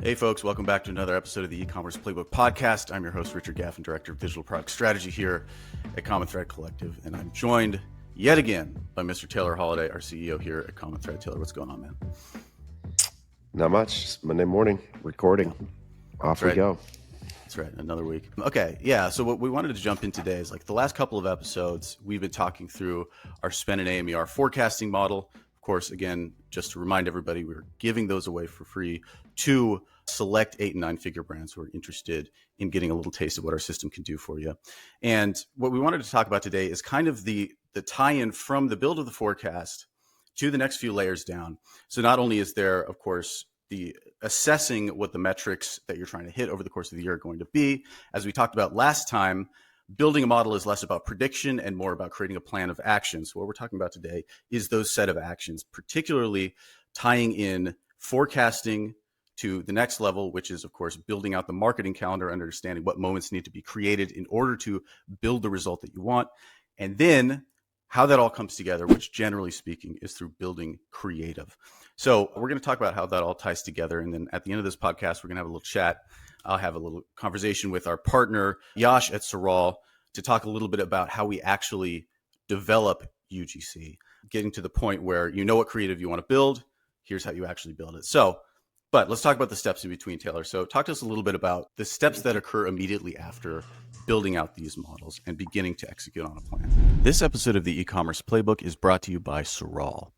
Hey folks, welcome back to another episode of the Ecommerce Playbook Podcast. I'm your host, Richard Gaffin, Director of Digital Product Strategy here at Common Thread Collective, and I'm joined yet again by Mr. Taylor Holiday, our CEO here at Common Thread. Taylor, what's going on, man? Not much. Just Monday morning, recording. Off we go. That's right, another week. Okay, yeah, so what we wanted to jump in today is like the last couple of episodes, we've been talking through our spend and AMER forecasting model. Of course, again, just to remind everybody, we're giving those away for free to select 8 and 9 figure brands who are interested in getting a little taste of what our system can do for you. And what we wanted to talk about today is kind of the tie-in from the build of the forecast to the next few layers down. So not only is there, of course, the assessing what the metrics that you're trying to hit over the course of the year are going to be. As we talked about last time, building a model is less about prediction and more about creating a plan of action. So what we're talking about today is those set of actions, particularly tying in forecasting to the next level, which is, of course, building out the marketing calendar and understanding what moments need to be created in order to build the result that you want. And then how that all comes together, which generally speaking is through building creative. So we're going to talk about how that all ties together. And then at the end of this podcast, we're going to have a little chat. I'll have a little conversation with our partner, Yash at Saral, to talk a little bit about how we actually develop UGC, getting to the point where you know what creative you want to build. Here's how you actually build it. But let's talk about the steps in between, Taylor. So talk to us a little bit about the steps that occur immediately after building out these models and beginning to execute on a plan. This episode of the e-commerce playbook is brought to you by Saral.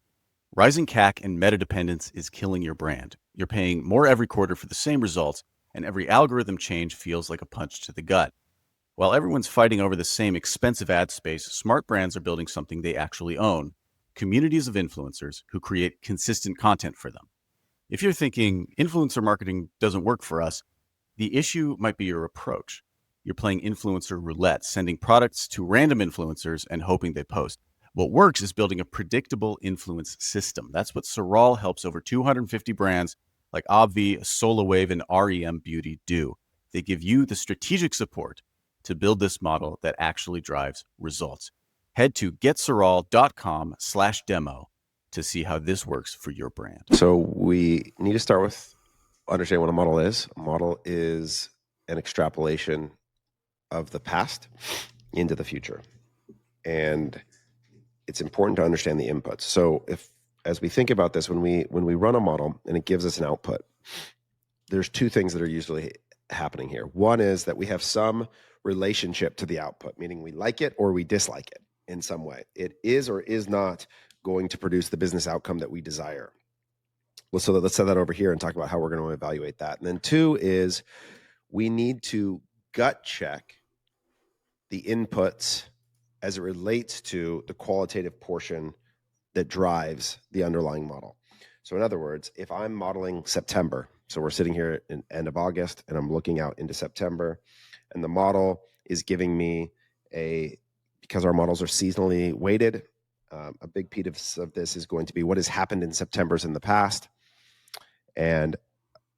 Rising CAC and meta dependence is killing your brand. You're paying more every quarter for the same results, and every algorithm change feels like a punch to the gut. While everyone's fighting over the same expensive ad space, smart brands are building something they actually own: communities of influencers who create consistent content for them. If you're thinking influencer marketing doesn't work for us, the issue might be your approach. You're playing influencer roulette, sending products to random influencers and hoping they post. What works is building a predictable influence system. That's what Saral helps over 250 brands like Obvi, SolarWave, and REM Beauty do. They give you the strategic support to build this model that actually drives results. Head to getsaral.com/demo to see how this works for your brand. So we need to start with understanding what a model is. A model is an extrapolation of the past into the future. And it's important to understand the inputs. So as we think about this, when we run a model and it gives us an output, there's two things that are usually happening here. One is that we have some relationship to the output, meaning we like it or we dislike it in some way. It is or is not going to produce the business outcome that we desire. Well, so let's set that over here and talk about how we're going to evaluate that. And then two is we need to gut check the inputs as it relates to the qualitative portion that drives the underlying model. So in other words, if I'm modeling September, so we're sitting here in end of August and I'm looking out into September, and the model is giving me because our models are seasonally weighted, a big piece of this is going to be what has happened in Septembers in the past. And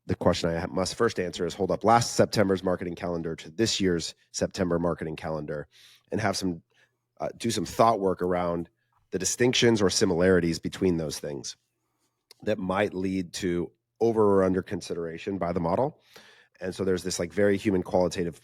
the question I must first answer is hold up last September's marketing calendar to this year's September marketing calendar and have do some thought work around the distinctions or similarities between those things that might lead to over or under consideration by the model. And so there's this like very human qualitative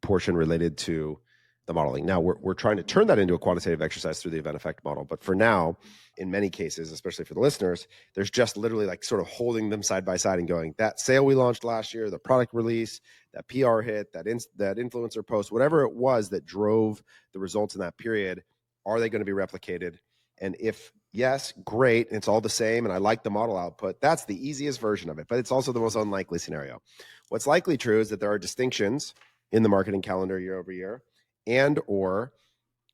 portion related to the modeling. Now we're trying to turn that into a quantitative exercise through the event effect model. But for now, in many cases, especially for the listeners, there's just literally like sort of holding them side by side and going, that sale we launched last year, the product release, that PR hit, that influencer post, whatever it was that drove the results in that period, are they going to be replicated? And if yes, great, and it's all the same, and I like the model output, that's the easiest version of it, but it's also the most unlikely scenario. What's likely true is that there are distinctions in the marketing calendar year over year, and or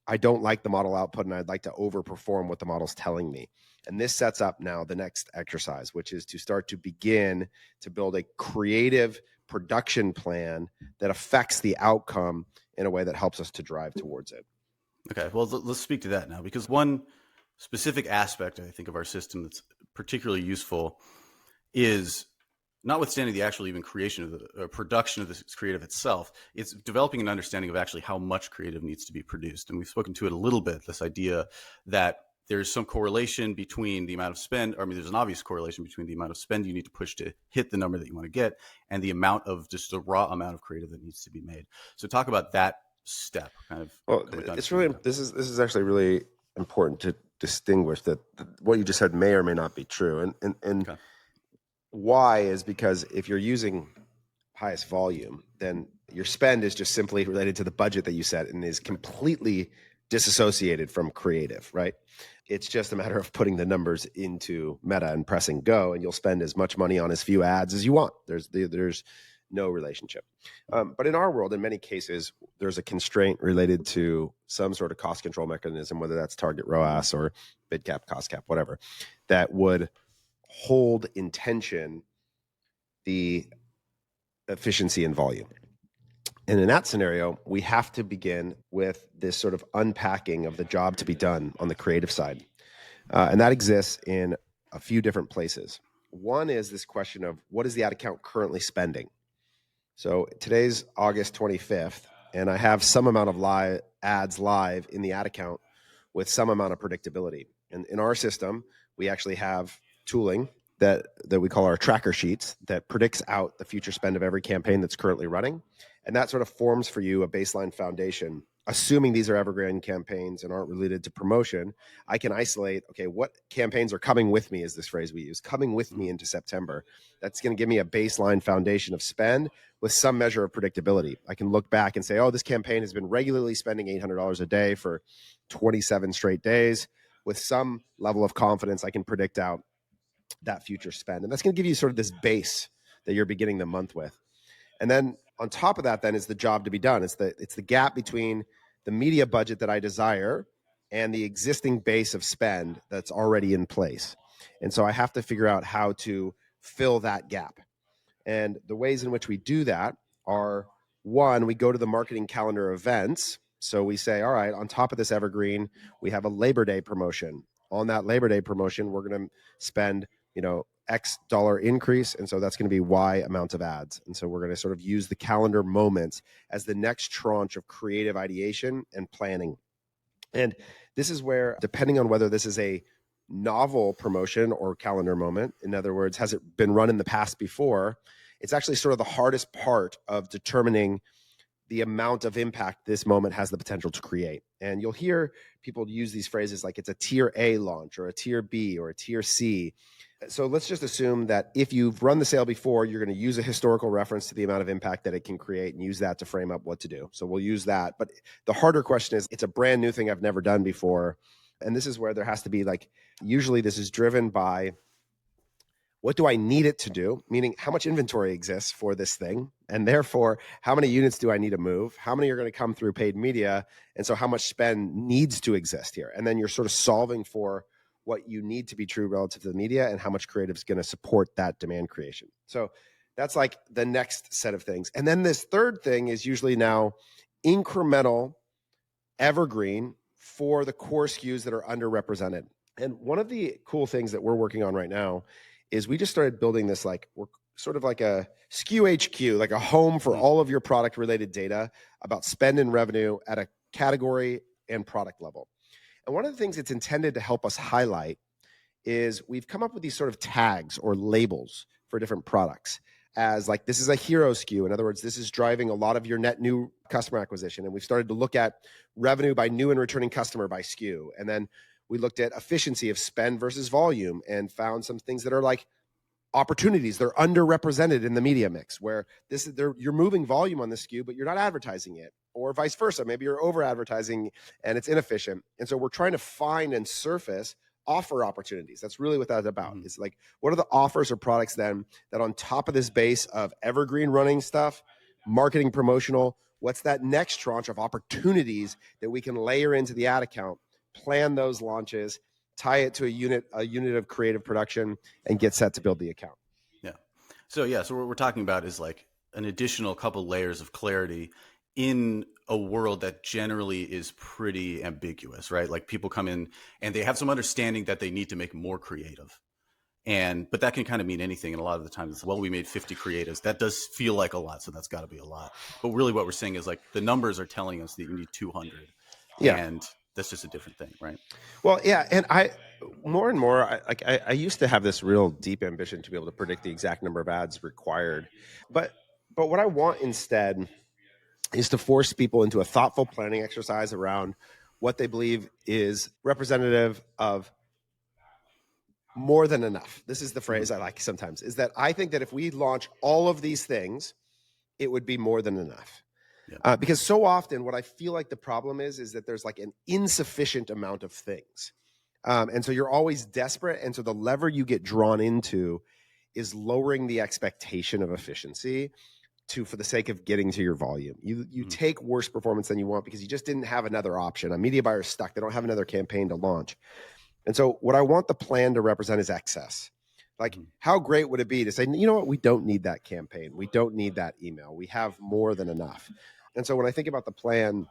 I don't like the model output and I'd like to overperform what the model's telling me. And this sets up now the next exercise, which is to start to begin to build a creative production plan that affects the outcome in a way that helps us to drive towards it. Okay, well, let's speak to that now, because one specific aspect, I think, of our system that's particularly useful is notwithstanding the actual even creation of the production of this creative itself, it's developing an understanding of actually how much creative needs to be produced. And we've spoken to it a little bit, this idea that there's some correlation between the amount of spend. I mean, there's an obvious correlation between the amount of spend you need to push to hit the number that you want to get and the amount of just the raw amount of creative that needs to be made. So talk about that step kind of. Well, it's really, this is actually really important to distinguish that what you just said may or may not be true. And okay. Why is because if you're using highest volume, then your spend is just simply related to the budget that you set and is completely disassociated from creative, right? It's just a matter of putting the numbers into Meta and pressing go, and you'll spend as much money on as few ads as you want. There's no relationship. But in our world, in many cases, there's a constraint related to some sort of cost control mechanism, whether that's target ROAS or bid cap, cost cap, whatever, that would hold in tension the efficiency and volume. And in that scenario, we have to begin with this sort of unpacking of the job to be done on the creative side. And that exists in a few different places. One is this question of what is the ad account currently spending? So today's August 25th, and I have some amount of ads live in the ad account with some amount of predictability. And in our system, we actually have tooling that we call our tracker sheets that predicts out the future spend of every campaign that's currently running. And that sort of forms for you a baseline foundation. Assuming these are evergreen campaigns and aren't related to promotion, I can isolate, okay, what campaigns are coming with me is this phrase we use, coming with me into September. That's going to give me a baseline foundation of spend with some measure of predictability. I can look back and say, oh, this campaign has been regularly spending $800 a day for 27 straight days. With some level of confidence, I can predict out that future spend. And that's going to give you sort of this base that you're beginning the month with. And then on top of that, then is the job to be done. It's the gap between the media budget that I desire and the existing base of spend that's already in place. And so I have to figure out how to fill that gap. And the ways in which we do that are, one, we go to the marketing calendar events. So we say, all right, on top of this evergreen, we have a Labor Day promotion. On that Labor Day promotion, we're going to spend, X dollar increase. And so that's going to be Y amount of ads. And so we're going to sort of use the calendar moments as the next tranche of creative ideation and planning. And this is where, depending on whether this is a novel promotion or calendar moment, in other words, has it been run in the past before, it's actually sort of the hardest part of determining the amount of impact this moment has the potential to create. And you'll hear people use these phrases like it's a tier A launch or a tier B or a tier C. So let's just assume that if you've run the sale before, you're going to use a historical reference to the amount of impact that it can create and use that to frame up what to do. So we'll use that. But the harder question is, it's a brand new thing I've never done before. And this is where there has to be usually this is driven by, what do I need it to do? Meaning, how much inventory exists for this thing? And therefore, how many units do I need to move? How many are going to come through paid media? And so how much spend needs to exist here? And then you're sort of solving for what you need to be true relative to the media and how much creative is going to support that demand creation. So that's like the next set of things. And then this third thing is usually now incremental evergreen for the core SKUs that are underrepresented. And one of the cool things that we're working on right now is we just started building this, we're sort of like a SKU HQ, like a home for all of your product related data about spend and revenue at a category and product level. And one of the things it's intended to help us highlight is we've come up with these sort of tags or labels for different products as this is a hero SKU. In other words, this is driving a lot of your net new customer acquisition. And we've started to look at revenue by new and returning customer by SKU. And then we looked at efficiency of spend versus volume and found some things that are opportunities. They're underrepresented in the media mix where you're moving volume on the SKU, but you're not advertising it, or vice versa. Maybe you're over advertising and it's inefficient. And so we're trying to find and surface offer opportunities. That's really what that's about. It's what are the offers or products then that on top of this base of evergreen running stuff, marketing promotional, what's that next tranche of opportunities that we can layer into the ad account, plan those launches, tie it to a unit of creative production, and get set to build the account. Yeah. So what we're talking about is an additional couple layers of clarity in a world that generally is pretty ambiguous, right? People come in and they have some understanding that they need to make more creative. But that can kind of mean anything. And a lot of the times it's, we made 50 creatives. That does feel like a lot. So that's got to be a lot. But really what we're saying is the numbers are telling us that you need 200. Yeah. And that's just a different thing, right? Well, yeah, and more and more, I used to have this real deep ambition to be able to predict the exact number of ads required, but what I want instead is to force people into a thoughtful planning exercise around what they believe is representative of more than enough. This is the phrase I like sometimes, is that I think that if we launch all of these things, it would be more than enough. Yeah. Because so often what I feel like the problem is that there's like an insufficient amount of things. And so you're always desperate. And so the lever you get drawn into is lowering the expectation of efficiency for the sake of getting to your volume. You take worse performance than you want because you just didn't have another option. A media buyer is stuck. They don't have another campaign to launch. And so what I want the plan to represent is excess. Like, how great would it be to say, you know what, we don't need that campaign. We don't need that email. We have more than enough. And so when I think about the plan,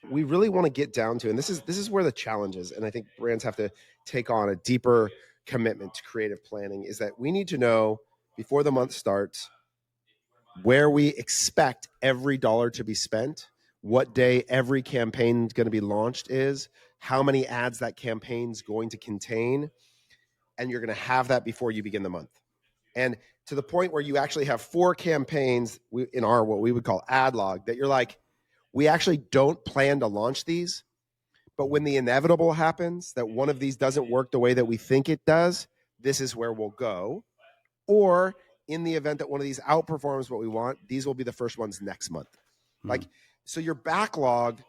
we really want to get down to, and this is where the challenge is, and I think brands have to take on a deeper commitment to creative planning, is that we need to know before the month starts where we expect every dollar to be spent, what day every campaign is going to be launched is, how many ads that campaign's going to contain, and you're going to have that before you begin the month. And to the point where you actually have 4 campaigns in our, what we would call ad log, that you're like, we actually don't plan to launch these, but when the inevitable happens, that one of these doesn't work the way that we think it does, this is where we'll go. Or in the event that one of these outperforms what we want, these will be the first ones next month. Like, so your backlog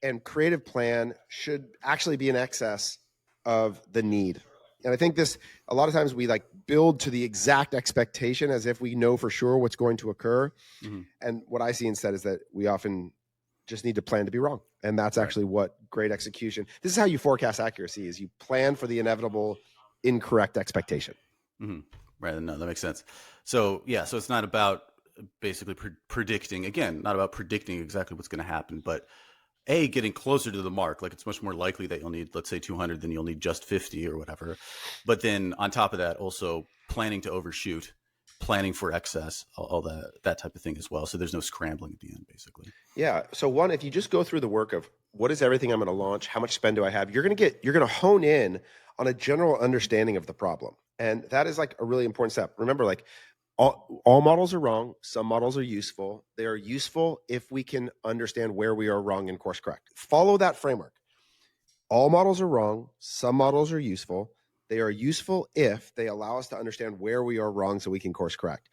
and creative plan should actually be in excess of the need. And I think this, a lot of times we like build to the exact expectation as if we know for sure what's going to occur. And what I see instead is that we often just need to plan to be wrong. And that's actually what great execution, this is how you forecast accuracy, is you plan for the inevitable incorrect expectation. Right. No, that makes sense. So yeah, so it's not about basically predicting, again, not about predicting exactly what's going to happen, but getting closer to the mark. Like, it's much more likely that you'll need, let's say 200 than you'll need just 50 or whatever. But then on top of that, also planning to overshoot, planning for excess, all that type of thing as well. So there's no scrambling at the end, basically. Yeah. So one, if you just go through the work of what is everything I'm going to launch, how much spend do I have, you're going to hone in on a general understanding of the problem. And that is like a really important step. Remember, like, all models are wrong. Some models are useful. They are useful if we can understand where we are wrong and course correct. Follow that framework. All models are wrong. Some models are useful. They are useful if they allow us to understand where we are wrong so we can course correct.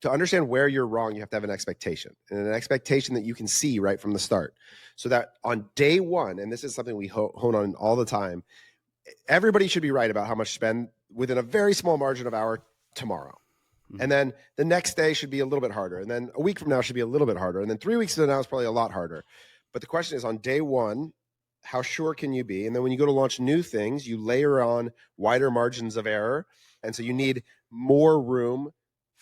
To understand where you're wrong, you have to have an expectation, and an expectation that you can see right from the start. So that on day one, and this is something we hone on all the time, everybody should be right about how much to spend within a very small margin of hour tomorrow. And then the next day should be a little bit harder. And then a week from now should be a little bit harder. And then 3 weeks from now is probably a lot harder. But the question is, on day one, how sure can you be? And then when you go to launch new things, you layer on wider margins of error. And so you need more room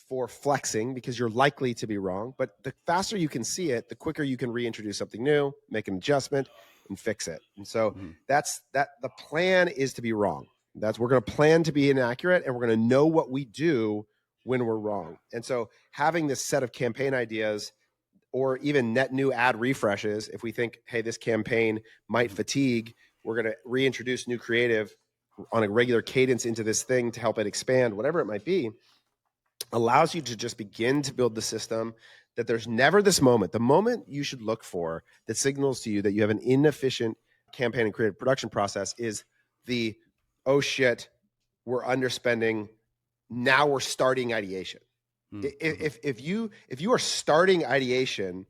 for flexing because you're likely to be wrong. But the faster you can see it, the quicker you can reintroduce something new, make an adjustment, and fix it. And so that's the plan is to be wrong. We're going to plan to be inaccurate, and we're going to know what we do when we're wrong. And so having this set of campaign ideas, or even net new ad refreshes, if we think, hey, this campaign might fatigue, we're going to reintroduce new creative on a regular cadence into this thing to help it expand, whatever it might be, allows you to just begin to build the system that there's never this moment. The moment you should look for that signals to you that you have an inefficient campaign and creative production process is the, oh shit, we're underspending, now we're starting ideation. If you are starting ideation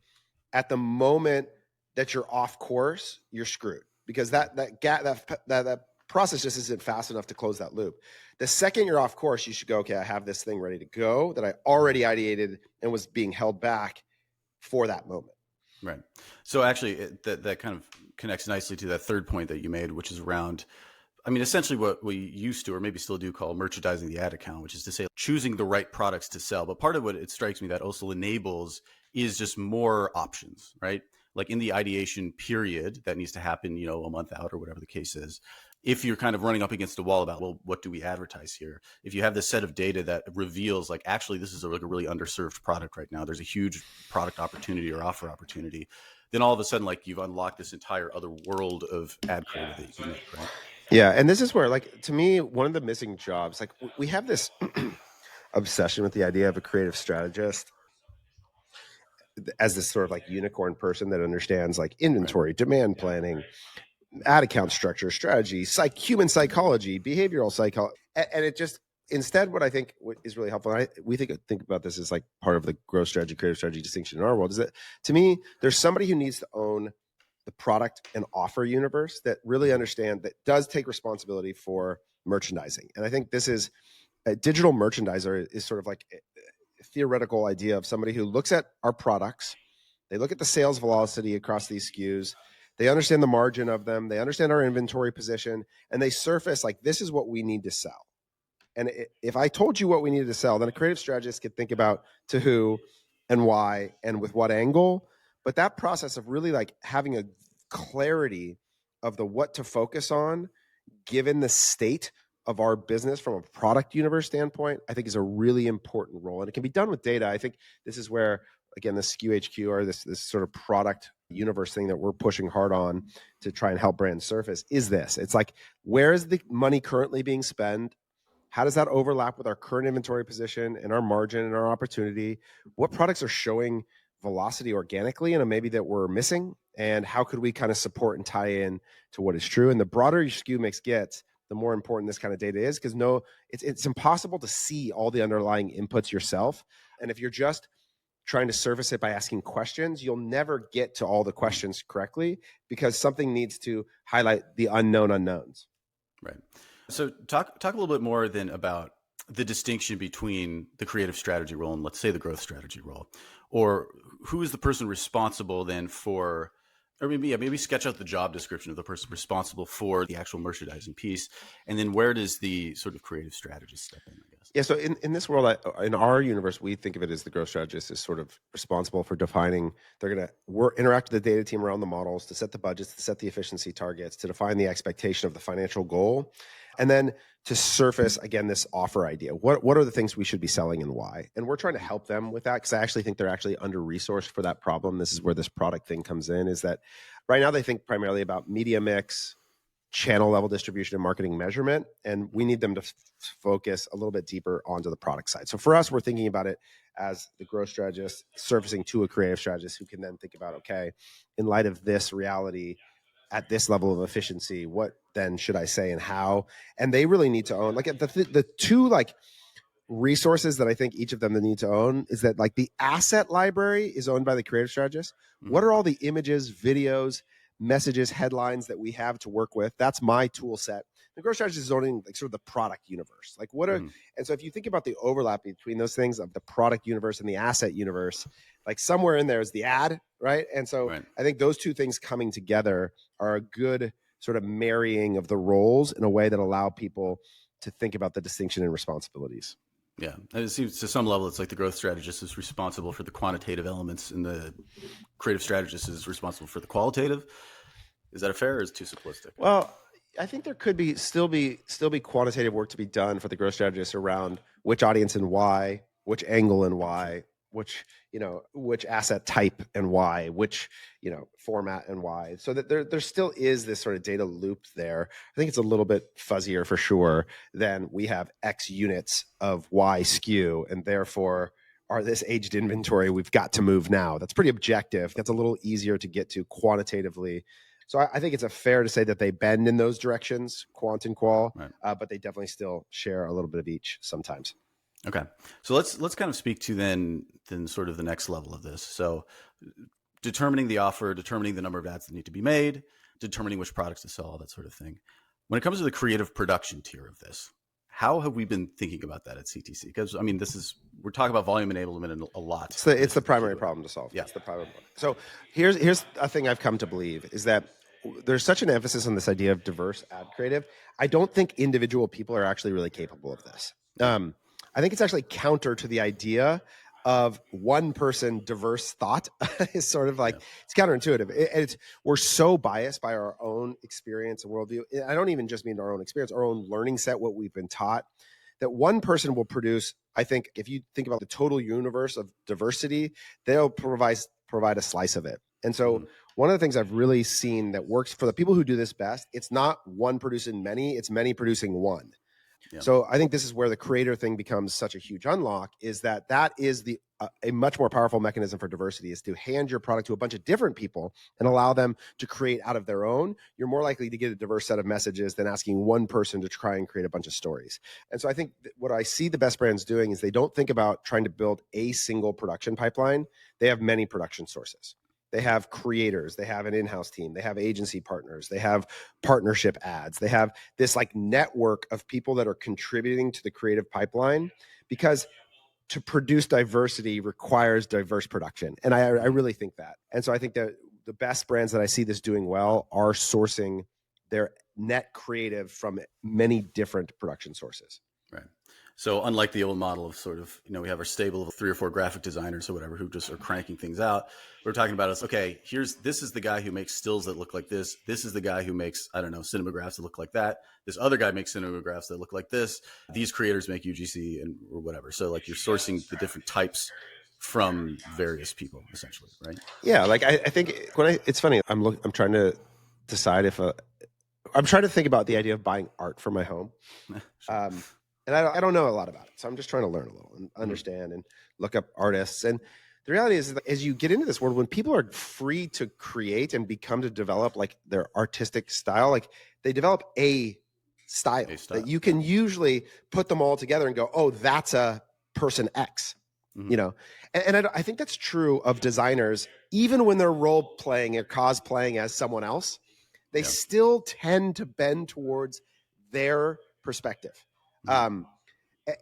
at the moment that you're off course, you're screwed, because that process just isn't fast enough to close that loop. The second you're off course, you should go, okay, I have this thing ready to go that I already ideated and was being held back for that moment. Right. So actually, that kind of connects nicely to that third point that you made, which is around, I mean, essentially what we used to, or maybe still do, call merchandising the ad account, which is to say choosing the right products to sell. But part of what it strikes me that also enables is just more options, right? Like in the ideation period that needs to happen, a month out or whatever the case is. if you're kind of running up against a wall about, well, what do we advertise here? If you have this set of data that reveals like, actually, this is like a really underserved product right now, there's a huge product opportunity or offer opportunity, then all of a sudden, like, you've unlocked this entire other world of ad creative that you can make, right? Yeah. And this is where, like, to me, one of the missing jobs, like we have this obsession with the idea of a creative strategist as this sort of like unicorn person that understands like inventory, demand planning, ad account structure, strategy, human psychology, behavioral psychology. And it just, instead, what I think is really helpful, and we think about this as like part of the growth strategy, creative strategy distinction in our world, is that to me, there's somebody who needs to own the product and offer universe that really understand, that does take responsibility for merchandising. And I think this is a digital merchandiser is sort of like a theoretical idea of somebody who looks at our products, they look at the sales velocity across these SKUs, they understand the margin of them, they understand our inventory position, and they surface like, this is what we need to sell. And if I told you what we needed to sell, then a creative strategist could think about to who and why and with what angle. But that process of really like having a clarity of the what to focus on, given the state of our business from a product universe standpoint, I think is a really important role. And it can be done with data. I think this is where, again, the SKU HQ or this sort of product universe thing that we're pushing hard on to try and help brands surface is this. It's like, where is the money currently being spent? How does that overlap with our current inventory position and our margin and our opportunity? What products are showing velocity organically and maybe that we're missing? And how could we kind of support and tie in to what is true? And the broader your SKU mix gets, the more important this kind of data is, because it's impossible to see all the underlying inputs yourself. And if you're just trying to surface it by asking questions, you'll never get to all the questions correctly, because something needs to highlight the unknown unknowns. Right. So talk a little bit more then about the distinction between the creative strategy role and, let's say, the growth strategy role, or who is the person responsible then for, or maybe sketch out the job description of the person responsible for the actual merchandising piece. And then where does the sort of creative strategist step in, I guess? Yeah. So in this world, in our universe, we think of it as the growth strategist is sort of responsible for defining, they're going to interact with the data team around the models to set the budgets, to set the efficiency targets, to define the expectation of the financial goal. And then to surface, again, this offer idea. What are the things we should be selling and why? And we're trying to help them with that, because I actually think they're actually under-resourced for that problem. This is where this product thing comes in, is that right now they think primarily about media mix, channel level distribution, and marketing measurement. And we need them to focus a little bit deeper onto the product side. So for us, we're thinking about it as the growth strategist surfacing to a creative strategist who can then think about, okay, in light of this reality, at this level of efficiency, what then should I say and how? And they really need to own, like, the two like resources that I think each of them need to own is that, like, the asset library is owned by the creative strategist. Mm-hmm. What are all the images, videos, messages, headlines that we have to work with? That's my tool set. The growth strategist is owning like sort of the product universe. Like, what are, and so if you think about the overlap between those things of the product universe and the asset universe, like somewhere in there is the ad, right? And so I think those two things coming together are a good sort of marrying of the roles in a way that allow people to think about the distinction and responsibilities. Yeah. And it seems to some level, it's like the growth strategist is responsible for the quantitative elements and the creative strategist is responsible for the qualitative. Is that fair or is it too simplistic? Well, I think there could still be quantitative work to be done for the growth strategist around which audience and why, which angle and why, which asset type and why, which, format and why. So that there still is this sort of data loop there. I think it's a little bit fuzzier for sure than we have X units of Y SKU, and therefore are this aged inventory we've got to move now. That's pretty objective. That's a little easier to get to quantitatively. So I think it's fair to say that they bend in those directions, quant and qual, but they definitely still share a little bit of each sometimes. Okay. So let's kind of speak to then sort of the next level of this. So determining the offer, determining the number of ads that need to be made, determining which products to sell, all that sort of thing. When it comes to the creative production tier of this, how have we been thinking about that at CTC? Because I mean, we're talking about volume enablement a lot. It's the primary problem to solve. Yeah. It's the primary problem. So here's a thing I've come to believe is that there's such an emphasis on this idea of diverse ad creative. I don't think individual people are actually really capable of this. I think it's actually counter to the idea of one person diverse thought is sort of like, it's counterintuitive. We're so biased by our own experience and worldview. I don't even just mean our own experience, our own learning set, what we've been taught, that one person will produce. I think if you think about the total universe of diversity, they'll provide a slice of it. And so one of the things I've really seen that works for the people who do this best, it's not one producing many, it's many producing one. Yeah. So I think this is where the creator thing becomes such a huge unlock, is that is a much more powerful mechanism for diversity, is to hand your product to a bunch of different people and allow them to create out of their own. You're more likely to get a diverse set of messages than asking one person to try and create a bunch of stories. And so I think what I see the best brands doing is they don't think about trying to build a single production pipeline. They have many production sources. They have creators, they have an in-house team, they have agency partners, they have partnership ads, they have this like network of people that are contributing to the creative pipeline, because to produce diversity requires diverse production. And I really think that. And so I think that the best brands that I see this doing well are sourcing their net creative from many different production sources. Right. So unlike the old model of sort of, we have our stable of 3 or 4 graphic designers or whatever who just are cranking things out. We're talking about this is the guy who makes stills that look like this. This is the guy who makes, cinemagraphs that look like that. This other guy makes cinemagraphs that look like this. These creators make UGC or whatever. So like you're sourcing the different types from various people essentially, right? Yeah. Like I think it's funny. I'm trying to decide I'm trying to think about the idea of buying art for my home. Sure. And I don't know a lot about it. So I'm just trying to learn a little and understand and look up artists. And the reality is that as you get into this world, when people are free to create and to develop like their artistic style, like they develop a style that you can usually put them all together and go, oh, that's a person X, And I think that's true of designers, even when they're role playing or cosplaying as someone else, they still tend to bend towards their perspective.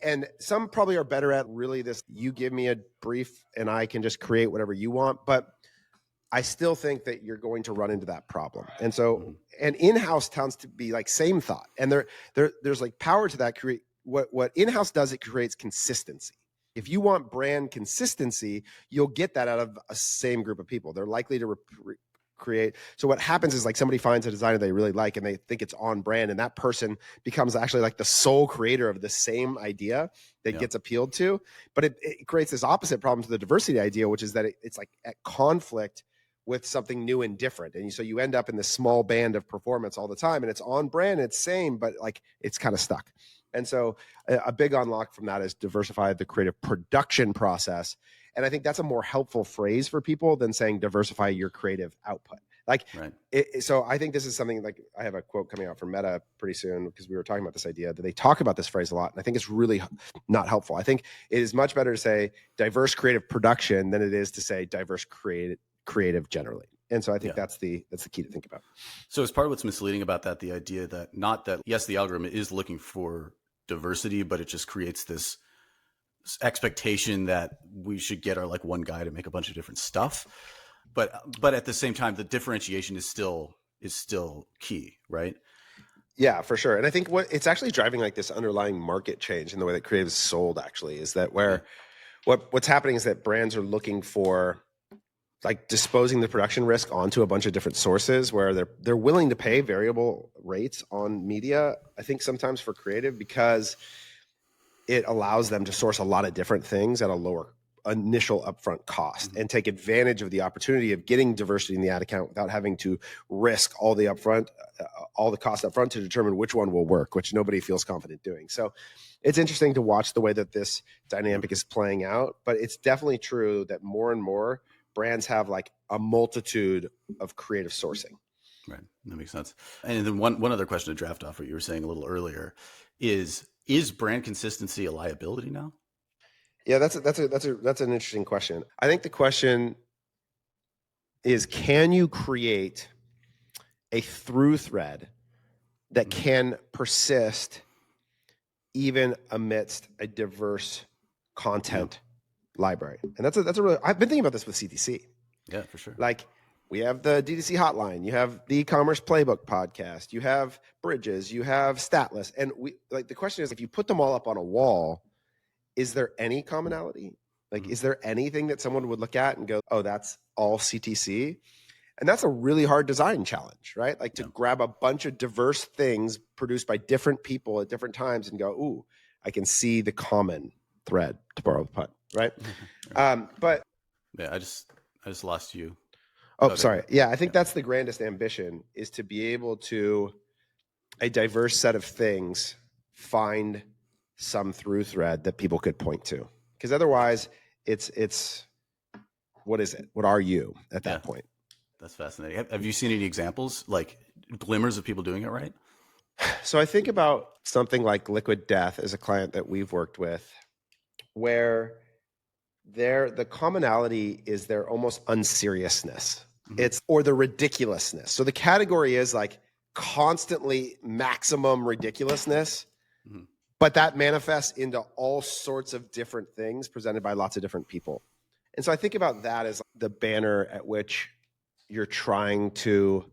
And some probably are better at really this, you give me a brief and I can just create whatever you want. But I still think that you're going to run into that problem. And so, and in-house tends to be like same thought. And there's like power to that. What in-house does, it creates consistency. If you want brand consistency, you'll get that out of a same group of people. They're likely to create. So what happens is like somebody finds a designer they really like and they think it's on brand, and that person becomes actually like the sole creator of the same idea that gets appealed to. But it creates this opposite problem to the diversity idea, which is that it's like at conflict with something new and different. And so you end up in this small band of performance all the time, and it's on brand, it's same, but like it's kind of stuck. And so a big unlock from that is diversify the creative production process. And I think that's a more helpful phrase for people than saying diversify your creative output. Like, so I think this is something like, I have a quote coming out from Meta pretty soon because we were talking about this idea that they talk about this phrase a lot. And I think it's really not helpful. I think it is much better to say diverse creative production than it is to say diverse creative generally. And so I think that's the key to think about. So as part of what's misleading about that, the idea that yes, the algorithm is looking for diversity, but it just creates this expectation that we should get our like one guy to make a bunch of different stuff. But at the same time, the differentiation is still key, right? Yeah, for sure. And I think what it's actually driving like this underlying market change in the way that creative is sold actually is that what's happening is that brands are looking for like disposing the production risk onto a bunch of different sources where they're willing to pay variable rates on media, I think sometimes for creative, because it allows them to source a lot of different things at a lower initial upfront cost and take advantage of the opportunity of getting diversity in the ad account without having to risk all the cost upfront to determine which one will work, which nobody feels confident doing. So it's interesting to watch the way that this dynamic is playing out, but it's definitely true that more and more brands have like a multitude of creative sourcing. Right. That makes sense. And then one other question to draft off what you were saying a little earlier is brand consistency a liability now? Yeah, that's an interesting question. I think the question is, can you create a through thread that can persist even amidst a diverse content library? And that's a really, I've been thinking about this with CTC. Yeah, for sure. Like we have the DTC hotline, you have the Ecommerce Playbook podcast, you have Bridges, you have Statless. And the question is, if you put them all up on a wall, is there any commonality? Like, is there anything that someone would look at and go, oh, that's all CTC? And that's a really hard design challenge, right? Like to grab a bunch of diverse things produced by different people at different times and go, ooh, I can see the common thread, to borrow the pun, right? But yeah, I just lost you. Oh, sorry. Yeah, I think that's the grandest ambition, is to be able to, a diverse set of things, find some through thread that people could point to. Because otherwise, it's what is it? What are you at that point? That's fascinating. Have you seen any examples, like glimmers of people doing it right? So I think about something like Liquid Death as a client that we've worked with, where the commonality is their almost unseriousness. Or the ridiculousness. So the category is like constantly maximum ridiculousness, but that manifests into all sorts of different things presented by lots of different people. And so I think about that as the banner at which you're trying to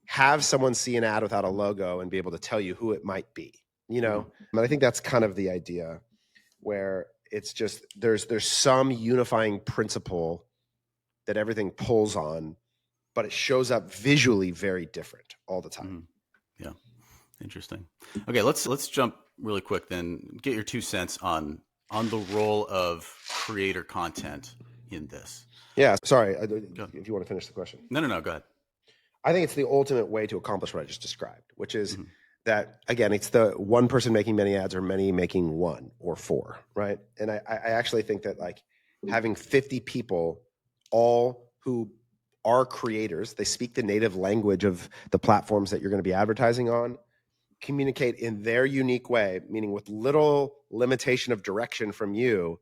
have someone see an ad without a logo and be able to tell you who it might be, you know? And I think that's kind of the idea, where it's just there's some unifying principle that everything pulls on, but it shows up visually very different all the time. Yeah. Interesting. Okay, let's jump really quick then. Get your 2 cents on the role of creator content in this. Yeah, sorry. If you want to finish the question. No, go ahead. I think it's the ultimate way to accomplish what I just described, which is that, again, it's the one person making many ads or many making one or four, right? And I actually think that, like, having 50 people, all who are creators, they speak the native language of the platforms that you're going to be advertising on, communicate in their unique way, meaning with little limitation of direction from you,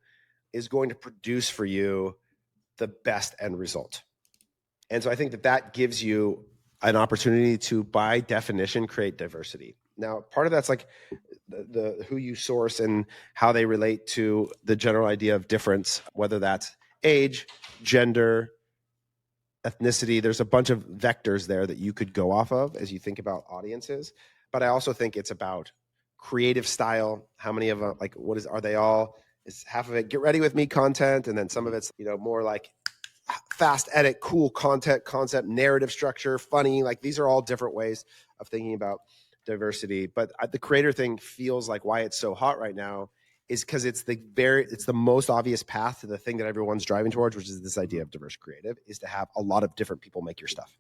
is going to produce for you the best end result. And so I think that gives you an opportunity to, by definition, create diversity. Now, part of that's like the who you source and how they relate to the general idea of difference, whether that's age, gender, ethnicity. There's a bunch of vectors there that you could go off of as you think about audiences. But I also think it's about creative style. How many of them, like, are they all, is half of it get ready with me content, and then some of it's, more like fast edit, cool content, concept, narrative structure, funny. Like, these are all different ways of thinking about diversity. But the creator thing feels like why it's so hot right now is because it's the most obvious path to the thing that everyone's driving towards, which is this idea of diverse creative, is to have a lot of different people make your stuff.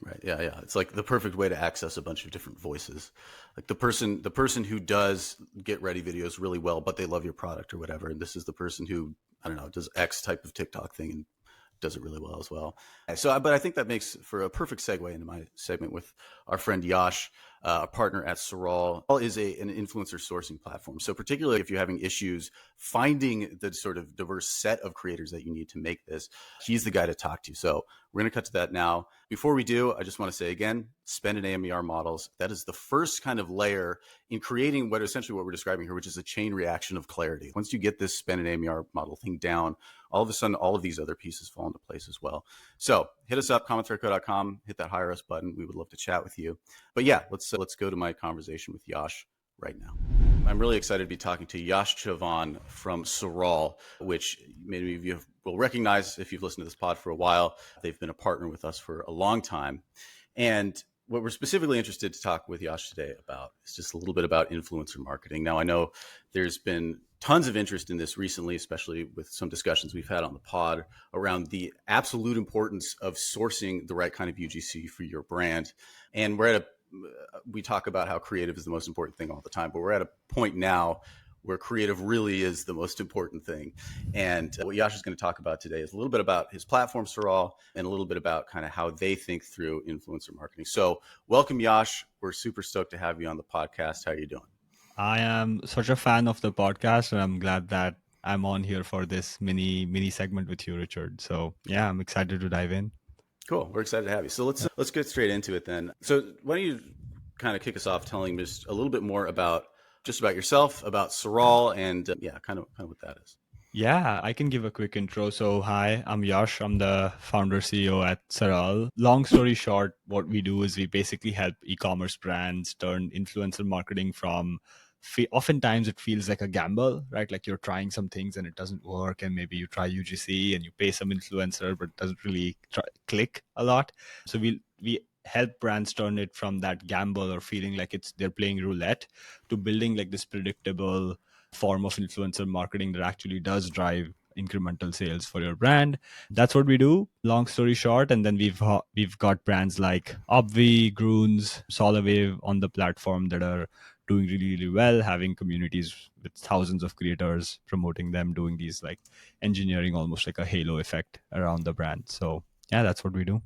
Right. Yeah. It's like the perfect way to access a bunch of different voices. Like the person who does get ready videos really well, but they love your product or whatever. And this is the person who, I don't know, does X type of TikTok thing and does it really well as well. So, but I think that makes for a perfect segue into my segment with our friend Yash, a partner at Sorrel. Is an influencer sourcing platform. So particularly if you're having issues finding the sort of diverse set of creators that you need to make this, he's the guy to talk to. So we're going to cut to that now. Before we do, I just want to say again, spend an AMER models. That is the first kind of layer in creating what we're describing here, which is a chain reaction of clarity. Once you get this spend an AMER model thing down, all of a sudden, all of these other pieces fall into place as well. So hit us up, commentthreadco.com, hit that hire us button. We would love to chat with you. But yeah, let's go to my conversation with Yash right now. I'm really excited to be talking to Yash Chavan from Sorrel, which many of you will recognize if you've listened to this pod for a while. They've been a partner with us for a long time. And what we're specifically interested to talk with Yash today about is just a little bit about influencer marketing. Now, I know there's been tons of interest in this recently, especially with some discussions we've had on the pod around the absolute importance of sourcing the right kind of UGC for your brand. And we talk about how creative is the most important thing all the time, but we're at a point now where creative really is the most important thing. And what Yash is going to talk about today is a little bit about his platform, Sorrel, and a little bit about kind of how they think through influencer marketing. So welcome, Yash. We're super stoked to have you on the podcast. How are you doing? I am such a fan of the podcast, and I'm glad that I'm on here for this mini segment with you, Richard. So yeah, I'm excited to dive in. Cool. We're excited to have you. So let's get straight into it then. So why don't you kind of kick us off telling me just a little bit more about yourself, about Sorrel, and kind of what that is. Yeah, I can give a quick intro. So hi, I'm Yash. I'm the founder CEO at Sorrel. Long story short, what we do is we basically help e-commerce brands turn influencer marketing from oftentimes it feels like a gamble, right? Like you're trying some things and it doesn't work, and maybe you try UGC and you pay some influencer, but it doesn't really click a lot. So we help brands turn it from that gamble or feeling like they're playing roulette to building like this predictable form of influencer marketing that actually does drive incremental sales for your brand. That's what we do, long story short. And then we've got brands like Obvi, Groons, Solawave on the platform that are doing really, really well, having communities with thousands of creators promoting them, doing these like engineering almost like a halo effect around the brand. So yeah, that's what we do.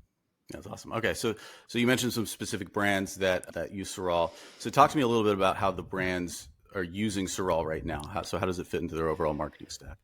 That's awesome. Okay, so you mentioned some specific brands that use Sorrel. So talk to me a little bit about how the brands are using Sorrel right now. How does it fit into their overall marketing stack?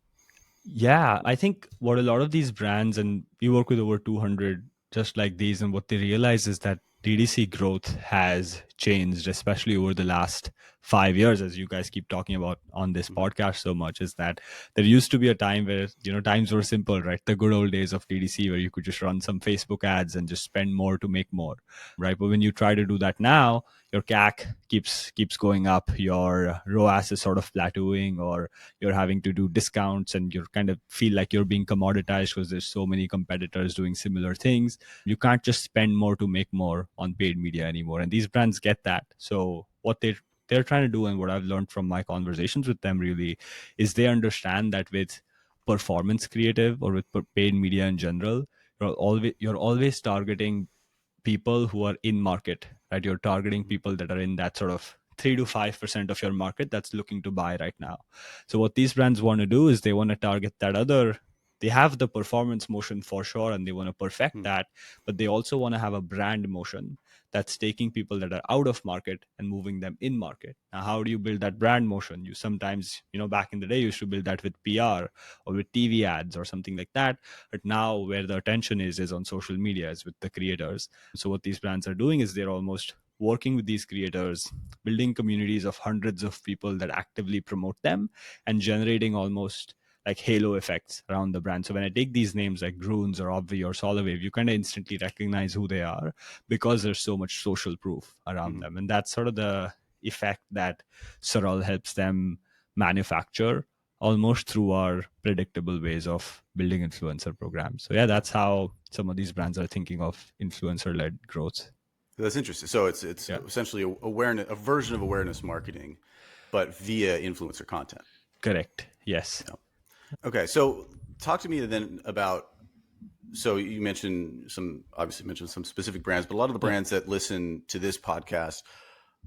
Yeah, I think what a lot of these brands, and we work with over 200 just like these, and what they realize is that DDC growth has changed, especially over the last 5 years, as you guys keep talking about on this podcast so much, is that there used to be a time where, times were simple, right? The good old days of DDC where you could just run some Facebook ads and just spend more to make more, right? But when you try to do that now, your CAC keeps going up, your ROAS is sort of plateauing, or you're having to do discounts and you kind of feel like you're being commoditized because there's so many competitors doing similar things. You can't just spend more to make more on paid media anymore. And these brands get that. So what they're trying to do, and what I've learned from my conversations with them really, is they understand that with performance creative or with paid media in general, you're always targeting people who are in market, right? You're targeting people that are in that sort of 3 to 5% of your market that's looking to buy right now. So what these brands want to do is they want to target they have the performance motion for sure, and they want to perfect that, but they also want to have a brand motion that's taking people that are out of market and moving them in market. Now, how do you build that brand motion? You sometimes, back in the day, you used to build that with PR or with TV ads or something like that. But now where the attention is on social media, is with the creators. So what these brands are doing is they're almost working with these creators, building communities of hundreds of people that actively promote them, and generating almost like halo effects around the brand. So when I take these names like Groons or Obvi or Solawave, you kind of instantly recognize who they are because there's so much social proof around them. And that's sort of the effect that Sorrel helps them manufacture almost through our predictable ways of building influencer programs. So yeah, that's how some of these brands are thinking of influencer-led growth. That's interesting. So it's essentially a version of awareness marketing, but via influencer content. Correct. Yes. Yeah. Okay. So talk to me then about, so you obviously mentioned some specific brands, but a lot of the brands that listen to this podcast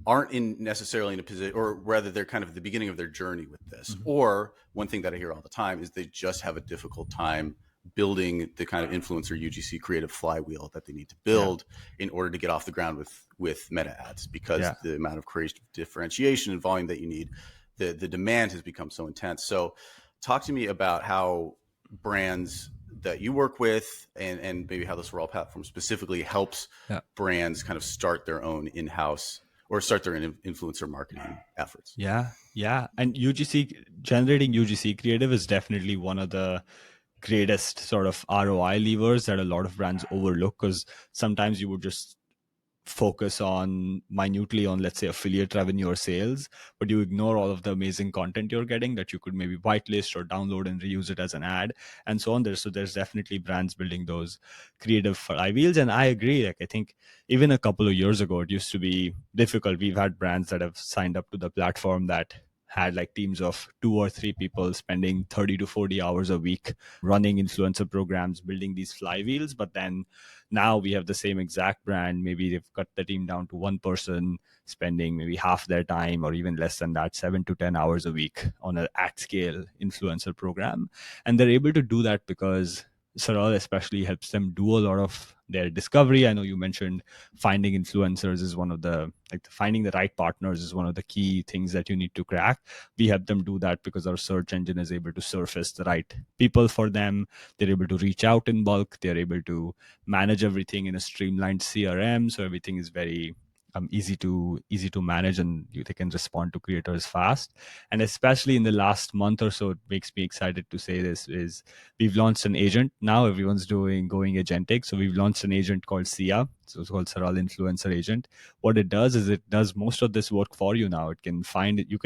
aren't necessarily in a position, or rather they're kind of at the beginning of their journey with this. Or one thing that I hear all the time is they just have a difficult time building the kind of influencer UGC creative flywheel that they need to build in order to get off the ground with meta ads, because the amount of creative differentiation and volume that you need, the demand has become so intense. So talk to me about how brands that you work with and maybe how the Sorrel platform specifically helps brands kind of start their own in-house or start their influencer marketing efforts. Yeah. And generating UGC creative is definitely one of the greatest sort of ROI levers that a lot of brands overlook, because sometimes you would just focus minutely on, let's say, affiliate revenue or sales, but you ignore all of the amazing content you're getting that you could maybe whitelist or download and reuse it as an ad and so on. So there's definitely brands building those creative flywheels. And I agree. Like, I think even a couple of years ago, it used to be difficult. We've had brands that have signed up to the platform that had like teams of 2 or 3 people spending 30 to 40 hours a week running influencer programs, building these flywheels. But then now we have the same exact brand. Maybe they've cut the team down to 1 person spending maybe half their time or even less than that, 7 to 10 hours a week on an at scale influencer program. And they're able to do that because Sorrel especially helps them do a lot of their discovery. I know you mentioned finding influencers is one of finding the right partners is one of the key things that you need to crack. We help them do that because our search engine is able to surface the right people for them. They're able to reach out in bulk. They're able to manage everything in a streamlined CRM. So everything is very easy to manage, and they can respond to creators fast. And especially in the last month or so, it makes me excited to say this is we've launched an agent. Now everyone's going agentic. So we've launched an agent called SIA. So it's called Saral Influencer Agent. What it does is it does most of this work for you now. It can find it. You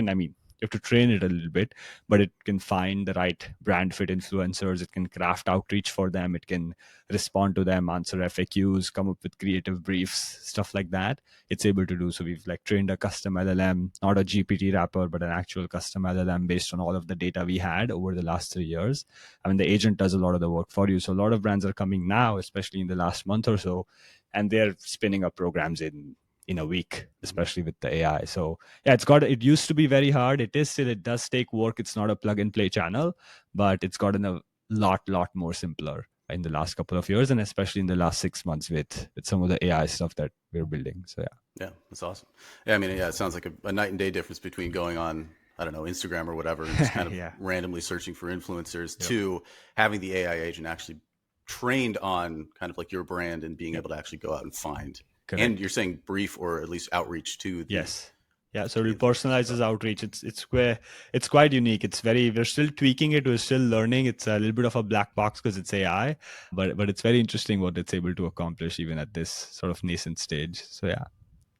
have to train it a little bit, but it can find the right brand fit influencers. It can craft outreach for them. It can respond to them, answer FAQs, come up with creative briefs, stuff like that. It's able to do. So we've like trained a custom LLM, not a GPT wrapper, but an actual custom LLM based on all of the data we had over the last 3 years. I mean, the agent does a lot of the work for you. So a lot of brands are coming now, especially in the last month or so, and they're spinning up programs in a week, especially with the AI. So yeah, it used to be very hard. It does take work. It's not a plug and play channel, but it's gotten a lot more simpler in the last couple of years, and especially in the last 6 months with some of the AI stuff that we're building. So yeah, that's awesome. Yeah, I mean, yeah, it sounds like a night and day difference between going on, I don't know, Instagram or whatever, and just kind of randomly searching for influencers to having the AI agent actually trained on kind of like your brand and being able to actually go out and find. Correct. And you're saying brief or at least outreach to the, so it personalizes outreach. It's quite unique. We're still tweaking it. We're still learning. It's a little bit of a black box because it's AI, but it's very interesting what it's able to accomplish even at this sort of nascent stage. So yeah,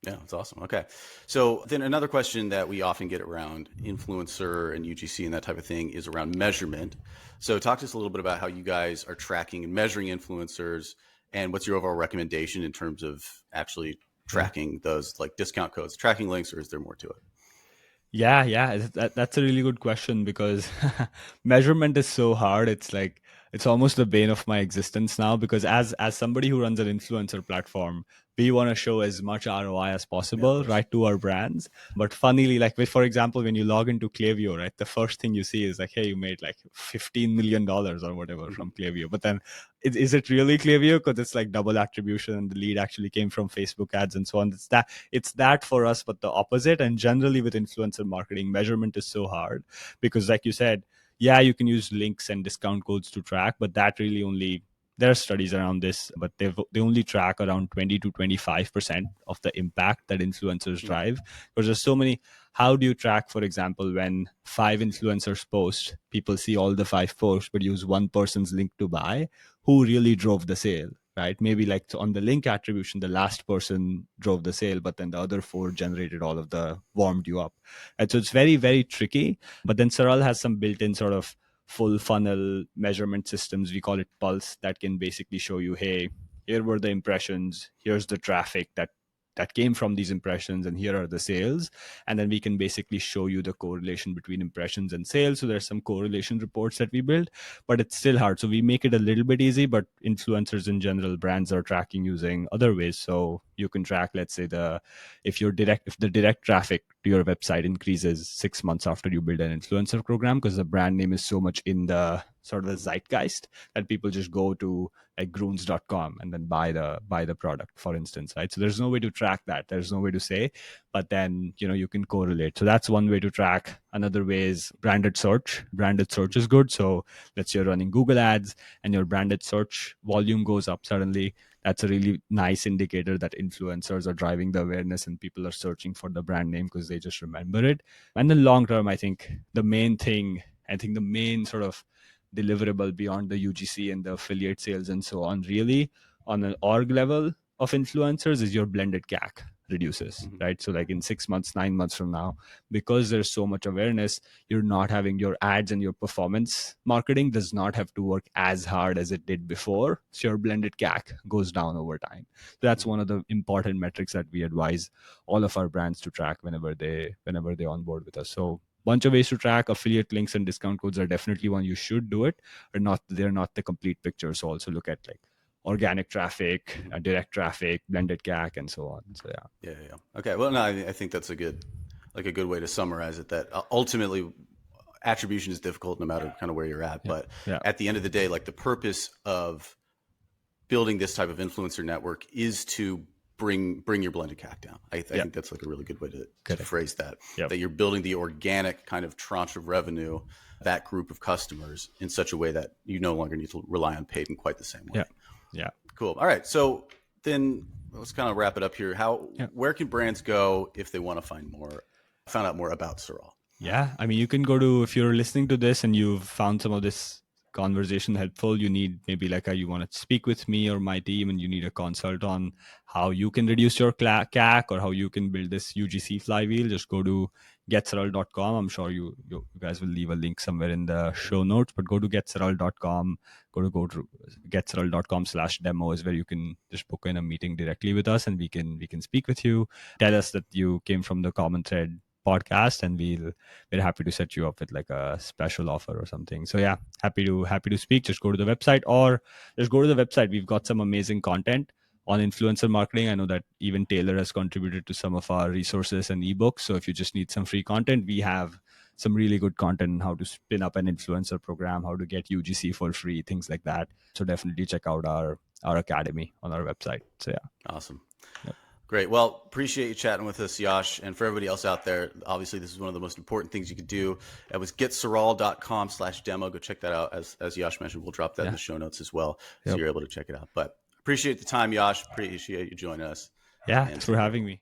that's awesome. Okay, so then another question that we often get around influencer and UGC and that type of thing is around measurement. So talk to us a little bit about how you guys are tracking and measuring influencers, and what's your overall recommendation in terms of actually tracking those like discount codes, tracking links, or is there more to it? Yeah. That's a really good question because measurement is so hard. It's almost the bane of my existence now, because as somebody who runs an influencer platform, we want to show as much ROI as possible, right, to our brands. But funnily, like for example, when you log into Klaviyo, right, the first thing you see is like, hey, you made like $15 million or whatever from Klaviyo. But then is it really Klaviyo? Because it's like double attribution and the lead actually came from Facebook ads and so on. It's that for us, but the opposite. And generally with influencer marketing, measurement is so hard because, like you said, yeah, you can use links and discount codes to track, but that really only, there are studies around this, but they only track around 20 to 25% of the impact that influencers drive. Because there's so many. How do you track, for example, when 5 influencers post, people see all the 5 posts, but use one person's link to buy? Who really drove the sale? Right? Maybe like on the link attribution, the last person drove the sale, but then the other 4 generated all of the warmed you up. And so it's very, very tricky. But then Saral has some built-in sort of full funnel measurement systems. We call it Pulse, that can basically show you, hey, here were the impressions, here's the traffic that came from these impressions, and here are the sales. And then we can basically show you the correlation between impressions and sales. So there's some correlation reports that we build, but it's still hard. So we make it a little bit easy, but influencers in general, brands are tracking using other ways. So you can track, let's say, if the direct traffic to your website increases 6 months after you build an influencer program, because the brand name is so much in the sort of the zeitgeist that people just go to like groons.com and then buy the product, for instance, right? So there's no way to track that. There's no way to say, but then, you can correlate. So that's one way to track. Another way is branded search. Branded search is good. So let's say you're running Google ads and your branded search volume goes up suddenly. That's a really nice indicator that influencers are driving the awareness and people are searching for the brand name because they just remember it. And in the long term, I think the main sort of deliverable beyond the UGC and the affiliate sales and so on, really on an org level of influencers, is your blended CAC reduces, right? So like in 6 months, 9 months from now, because there's so much awareness, you're not having your ads and your performance marketing does not have to work as hard as it did before. So your blended CAC goes down over time. So that's one of the important metrics that we advise all of our brands to track whenever they onboard with us. So bunch of ways to track. Affiliate links and discount codes are definitely one you should do it, but they're not the complete picture. So also look at like organic traffic, direct traffic, blended CAC, and so on. So yeah. Okay. Well, no, I think that's a good way to summarize it. That ultimately, attribution is difficult no matter kind of where you're at. But at the end of the day, like the purpose of building this type of influencer network is to bring your blended CAC down. I think that's like a really good way to phrase that. That you're building the organic kind of tranche of revenue, that group of customers, in such a way that you no longer need to rely on paid in quite the same way. Yeah. Cool. All right. So then let's kind of wrap it up here. Where can brands go if they want to find out more about Saral? Yeah, I mean, you can go to, if you're listening to this and you've found some of this conversation helpful, you need maybe you want to speak with me or my team, and you need a consult on how you can reduce your CAC or how you can build this UGC flywheel, just go to getsaral.com. I'm sure you guys will leave a link somewhere in the show notes, but go to getsaral.com, go to getsaral.com/demo is where you can just book in a meeting directly with us, and we can speak with you. Tell us that you came from the Common Thread podcast, and we're happy to set you up with like a special offer or something. So yeah, happy to speak. Just go to the website, or just go to the website. We've got some amazing content on influencer marketing. I know that even Taylor has contributed to some of our resources and ebooks. So if you just need some free content, we have some really good content on how to spin up an influencer program, how to get UGC for free, things like that. So definitely check out our academy on our website. So yeah. Awesome. Yep. Great. Well, appreciate you chatting with us, Yash. And for everybody else out there, obviously this is one of the most important things you could do. It was getsaral.com/demo. Go check that out. As Yash mentioned, we'll drop that in the show notes as well. So you're able to check it out. But appreciate the time, Yash. Appreciate you joining us. Yeah, thanks for having me.